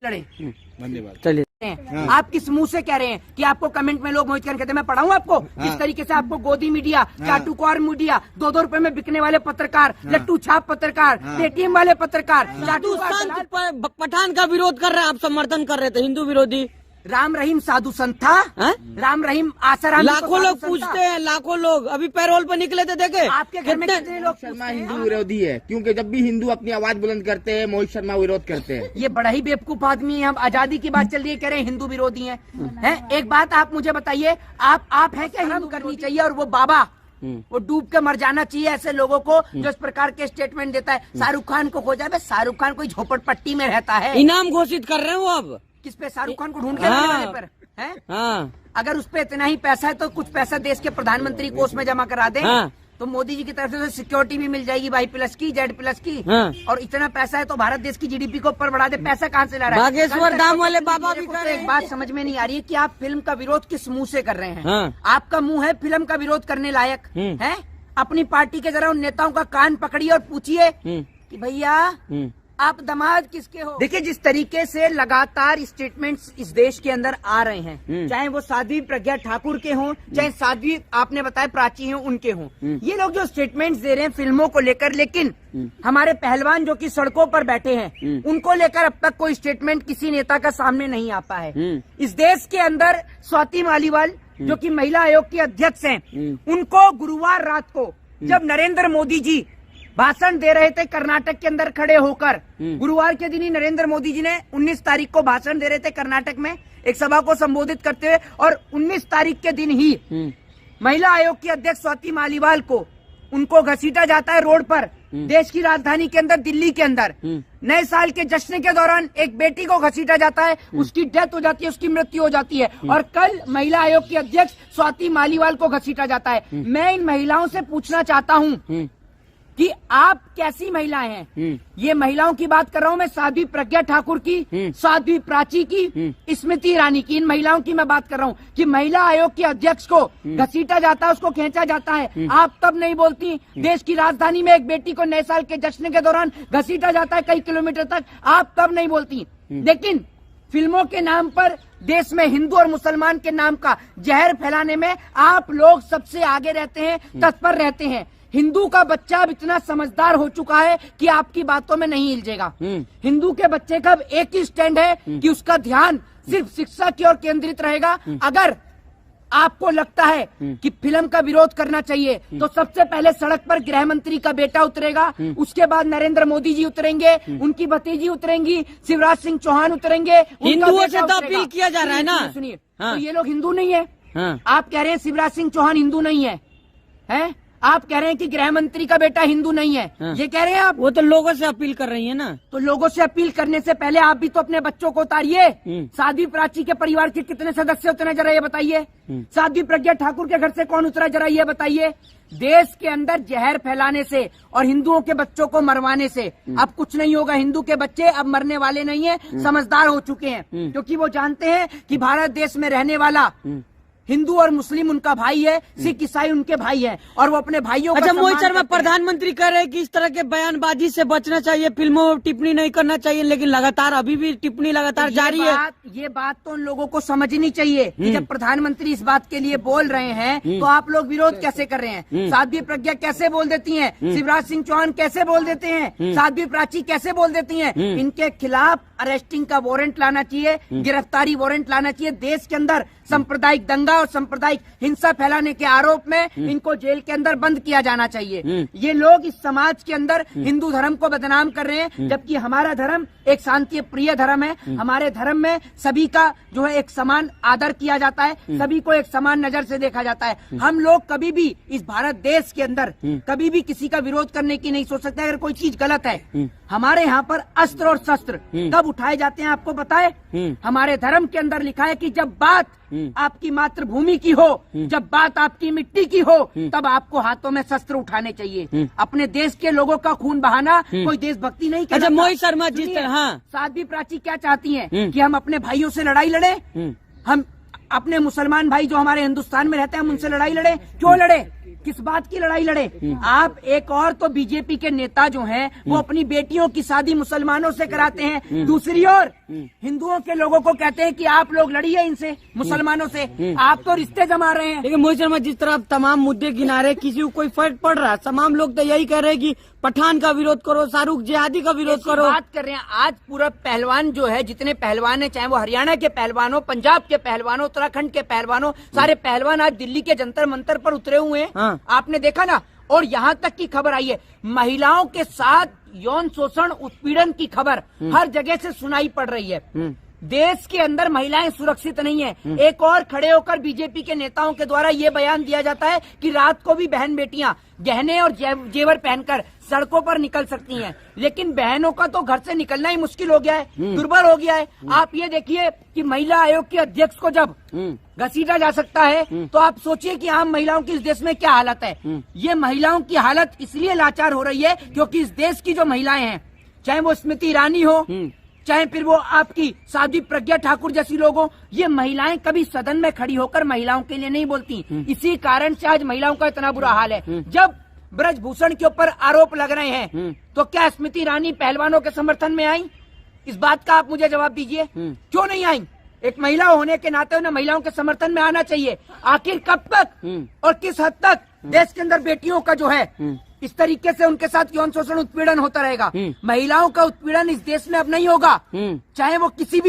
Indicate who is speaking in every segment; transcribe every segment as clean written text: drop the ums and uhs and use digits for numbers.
Speaker 1: धन्यवाद।
Speaker 2: चलिए
Speaker 3: आप किस मुंह से कह रहे हैं कि आपको कमेंट में लोग मोहित खान कहते हैं? मैं पढ़ाऊं आपको किस तरीके से आपको गोदी मीडिया, चाटुकार मीडिया, 2-2 रुपए में बिकने वाले पत्रकार, लट्टू छाप पत्रकार, पेटीएम वाले पत्रकार,
Speaker 2: पठान का विरोध कर रहे हैं, आप समर्थन कर रहे थे, हिंदू विरोधी।
Speaker 3: राम रहीम साधु संत था, राम रहीम आसाराम।
Speaker 2: लाखों लोग पूछते हैं, लाखों लोग अभी पैरोल पर निकले थे, देखे
Speaker 3: आपके घर में कितने लोग?
Speaker 1: शर्मा हिंदू विरोधी है, क्योंकि जब भी हिंदू अपनी आवाज बुलंद करते हैं मोहित शर्मा विरोध करते हैं।
Speaker 3: ये बड़ा ही बेवकूफ आदमी है। हम आजादी की बात चल रही है, कह रहे हैं हिंदू विरोधी हैं। एक बात आप मुझे बताइए, आप हैं क्या हिंदू करनी चाहिए? और वो बाबा वो डूब के मर जाना चाहिए ऐसे लोगों को जो इस प्रकार के स्टेटमेंट देता है। शाहरुख खान को खोजा है, शाहरुख खान कोई झोपड़पट्टी में रहता है।
Speaker 2: इनाम घोषित कर रहे हैं वो अब
Speaker 3: किस पे? शाहरुख खान को ढूंढ के लाने पर है? अगर उस पे इतना ही पैसा है तो कुछ पैसा देश के प्रधानमंत्री कोष में जमा करा दे तो मोदी जी की तरफ से सिक्योरिटी भी मिल जाएगी Y+ की, Z+ की। और इतना पैसा है तो भारत देश की GDP को ऊपर बढ़ा दे। पैसा कहाँ से ला रहा है?
Speaker 2: बागेश्वर धाम वाले बाबा भी कर रहे हैं।
Speaker 3: एक बात समझ में नहीं आ रही है कि आप फिल्म का विरोध किस मुंह से कर रहे हैं। आपका मुंह है फिल्म का विरोध करने लायक है? अपनी पार्टी के जरा उन नेताओं का कान पकड़िए और पूछिए कि भैया आप दामाद किसके हो? देखिए जिस तरीके से लगातार स्टेटमेंट्स इस देश के अंदर आ रहे हैं, चाहे वो साध्वी प्रज्ञा ठाकुर के हों, चाहे साध्वी आपने बताया प्राची हों, उनके हों, ये लोग जो स्टेटमेंट्स दे रहे हैं फिल्मों को लेकर, लेकिन हमारे पहलवान जो कि सड़कों पर बैठे हैं उनको लेकर अब तक कोई स्टेटमेंट किसी नेता का सामने नहीं आ पाया है। इस देश के अंदर स्वाति मालीवाल जो कि महिला आयोग की अध्यक्ष हैं, उनको गुरुवार रात को जब नरेंद्र मोदी जी भाषण दे रहे थे कर्नाटक के अंदर खड़े होकर, गुरुवार के दिन ही नरेंद्र मोदी जी ने 19 तारीख को भाषण दे रहे थे कर्नाटक में एक सभा को संबोधित करते हुए, और 19 तारीख के दिन ही महिला आयोग की अध्यक्ष स्वाति मालीवाल को उनको घसीटा जाता है रोड पर, देश की राजधानी के अंदर दिल्ली के अंदर। नए साल के जश्न के दौरान एक बेटी को घसीटा जाता है, उसकी डेथ हो जाती है, उसकी मृत्यु हो जाती है, और कल महिला आयोग की अध्यक्ष स्वाति मालीवाल को घसीटा जाता है। मैं इन महिलाओं से पूछना चाहता हूँ कि आप कैसी महिलाएं हैं? ये महिलाओं की बात कर रहा हूँ मैं, साध्वी प्रज्ञा ठाकुर की, साध्वी प्राची की, स्मृति ईरानी की, इन महिलाओं की मैं बात कर रहा हूँ कि महिला आयोग के अध्यक्ष को घसीटा जाता है, उसको खींचा जाता है, आप तब नहीं बोलती। देश की राजधानी में एक बेटी को नए साल के जश्न के दौरान घसीटा जाता है कई किलोमीटर तक, आप तब नहीं बोलती। लेकिन फिल्मों के नाम पर देश में हिंदू और मुसलमान के नाम का जहर फैलाने में आप लोग सबसे आगे रहते हैं, तत्पर रहते हैं। हिंदू का बच्चा अब इतना समझदार हो चुका है कि आपकी बातों में नहीं हिलजेगा। हिंदू के बच्चे का अब एक ही स्टैंड है कि उसका ध्यान सिर्फ शिक्षा की ओर केंद्रित रहेगा। अगर आपको लगता है कि फिल्म का विरोध करना चाहिए तो सबसे पहले सड़क पर गृह मंत्री का बेटा उतरेगा, उसके बाद नरेंद्र मोदी जी उतरेंगे, उनकी भतीजी उतरेंगी, शिवराज सिंह चौहान उतरेंगे।
Speaker 2: हिंदुओं से तो अपील किया जा रहा है ना।
Speaker 3: सुनिए, तो ये लोग हिंदू नहीं है। आप कह रहे हैं शिवराज सिंह चौहान हिंदू नहीं है, हैं? आप कह रहे हैं कि गृह मंत्री का बेटा हिंदू नहीं है, ये कह रहे हैं आप।
Speaker 2: वो तो लोगों से अपील कर रही है ना। तो
Speaker 3: लोगों से अपील करने से पहले आप भी तो अपने बच्चों को उतारिए। साध्वी प्राची के परिवार के कितने सदस्य उतरे जरा ये बताइए। साध्वी प्रज्ञा ठाकुर के घर से कौन उतरा जरा ये बताइए। देश के अंदर जहर फैलाने से और हिंदुओं के बच्चों को मरवाने से अब कुछ नहीं होगा। हिंदू के बच्चे अब मरने वाले नहीं है, समझदार हो चुके हैं, क्योंकि वो जानते हैं कि भारत देश में रहने वाला हिंदू और मुस्लिम उनका भाई है, सिख ईसाई उनके भाई हैं, और वो अपने भाइयों का
Speaker 2: मोहित शर्मा प्रधानमंत्री कह रहे हैं कि इस तरह के बयानबाजी से बचना चाहिए, फिल्मों में टिप्पणी नहीं करना चाहिए, लेकिन लगातार अभी भी टिप्पणी लगातार जारी है।
Speaker 3: ये बात तो उन लोगों को समझनी चाहिए कि जब प्रधानमंत्री इस बात के लिए बोल रहे हैं तो आप लोग विरोध कैसे कर रहे हैं। साध्वी प्रज्ञा कैसे बोल देती है, शिवराज सिंह चौहान कैसे बोल देते हैं, साध्वी प्राची कैसे बोल देती है। इनके खिलाफ अरेस्टिंग का वारंट लाना चाहिए, गिरफ्तारी वारंट लाना चाहिए। देश के अंदर सांप्रदायिक दंगा और सांप्रदायिक हिंसा फैलाने के आरोप में इनको जेल के अंदर बंद किया जाना चाहिए। ये लोग इस समाज के अंदर हिंदू धर्म को बदनाम कर रहे हैं, जबकि हमारा धर्म एक शांति प्रिय धर्म है। हमारे धर्म में सभी का जो है एक समान आदर किया जाता है, सभी को एक समान नजर से देखा जाता है। हम लोग कभी भी इस भारत देश के अंदर कभी भी किसी का विरोध करने की नहीं सोच सकते। अगर कोई चीज गलत है, हमारे यहाँ पर अस्त्र और शस्त्र कब उठाए जाते हैं आपको पता है? हमारे धर्म के अंदर लिखा है कि जब बात आपकी मातृभूमि की हो, जब बात आपकी मिट्टी की हो, तब आपको हाथों में शस्त्र उठाने चाहिए। अपने देश के लोगों का खून बहाना कोई देशभक्ति नहीं कहलाता।
Speaker 2: अच्छा मोहित शर्मा जिस तरह
Speaker 3: साध्वी प्राची क्या चाहती हैं कि हम अपने भाइयों से लड़ाई लड़े, हम अपने मुसलमान भाई जो हमारे हिंदुस्तान में रहते हैं हम उनसे लड़ाई लड़े। क्यों लड़े? किस बात की लड़ाई लड़े? आप एक और तो बीजेपी के नेता जो हैं वो अपनी बेटियों की शादी मुसलमानों से कराते हैं, दूसरी ओर हिंदुओं के लोगों को कहते हैं कि आप लोग लड़िए इनसे, मुसलमानों से। आप तो रिश्ते जमा रहे हैं।
Speaker 2: लेकिन मोहित शर्मा, जिस तरह तमाम मुद्दे गिनारे, किसी को कोई फर्क पड़ रहा है? तमाम लोग तो यही कह रहे हैं कि पठान का विरोध करो, शाहरुख जिहादी का विरोध करो।
Speaker 3: बात कर रहे हैं। आज पूरा पहलवान जो है, जितने पहलवान है, चाहे वो हरियाणा के पहलवान हो, पंजाब के पहलवान हो, उत्तराखंड के पहलवान हो, सारे पहलवान आज दिल्ली के जंतर मंतर पर उतरे हुए हैं।
Speaker 2: हाँ।
Speaker 3: आपने देखा ना। और यहाँ तक की खबर आई है, महिलाओं के साथ यौन शोषण उत्पीड़न की खबर हर जगह से सुनाई पड़ रही है। देश के अंदर महिलाएं सुरक्षित नहीं है। एक और खड़े होकर बीजेपी के नेताओं के द्वारा ये बयान दिया जाता है कि रात को भी बहन बेटियां गहने और जेवर पहनकर सड़कों पर निकल सकती हैं, लेकिन बहनों का तो घर से निकलना ही मुश्किल हो गया है, दुर्बल हो गया है। आप ये देखिए कि महिला आयोग के अध्यक्ष को जब घसीटा जा सकता है, तो आप सोचिए कि आम महिलाओं की इस देश में क्या हालत है। ये महिलाओं की हालत इसलिए लाचार हो रही है क्योंकि इस देश की जो महिलाएं हैं, चाहे वो स्मृति ईरानी हो, चाहे फिर वो आपकी साध्वी प्रज्ञा ठाकुर जैसी लोग हो, ये महिलाएं कभी सदन में खड़ी होकर महिलाओं के लिए नहीं बोलती। इसी कारण से आज महिलाओं का इतना बुरा हाल है। जब ब्रजभूषण के ऊपर आरोप लग रहे हैं, तो क्या स्मृति ईरानी पहलवानों के समर्थन में आई? इस बात का आप मुझे जवाब दीजिए, क्यों नहीं आई? एक महिला होने के नाते उन्हें महिलाओं के समर्थन में आना चाहिए। आखिर कब तक और किस हद तक देश के अंदर बेटियों का जो है इस तरीके से उनके साथ यौन शोषण उत्पीड़न होता रहेगा? महिलाओं का उत्पीड़न इस देश में अब नहीं होगा, चाहे वो किसी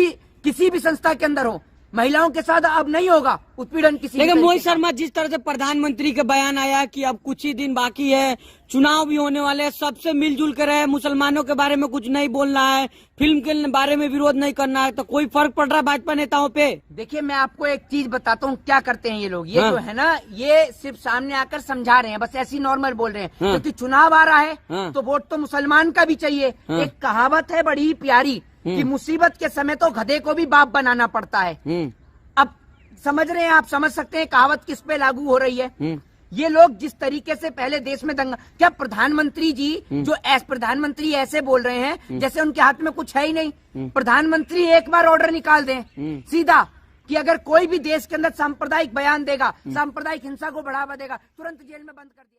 Speaker 3: भी संस्था के अंदर हो। महिलाओं के साथ अब नहीं होगा उत्पीड़न किसी।
Speaker 2: लेकिन मोहित शर्मा, जिस तरह से प्रधानमंत्री का बयान आया कि अब कुछ ही दिन बाकी है, चुनाव भी होने वाले हैं, सबसे मिलजुल कर रहे, मुसलमानों के बारे में कुछ नहीं बोलना है, फिल्म के बारे में विरोध नहीं करना है, तो कोई फर्क पड़ रहा है भाजपा नेताओं पे?
Speaker 3: देखिए, मैं आपको एक चीज बताता हूँ क्या करते हैं ये लोग। ये जो है ना, ये सिर्फ सामने आकर समझा रहे हैं, बस ऐसी नॉर्मल बोल रहे हैं। क्योंकि चुनाव आ रहा है तो वोट तो मुसलमान का भी चाहिए। एक कहावत है बड़ी प्यारी कि मुसीबत के समय तो गधे को भी बाप बनाना पड़ता है। अब समझ रहे हैं, आप समझ सकते हैं कहावत किस पे लागू हो रही है। ये लोग जिस तरीके से पहले देश में दंगा, क्या प्रधानमंत्री जी जो प्रधानमंत्री ऐसे बोल रहे हैं जैसे उनके हाथ में कुछ है ही नहीं। प्रधानमंत्री एक बार ऑर्डर निकाल दें सीधा कि अगर कोई भी देश के अंदर सांप्रदायिक बयान देगा, सांप्रदायिक हिंसा को बढ़ावा देगा, तुरंत जेल में बंद कर दिया।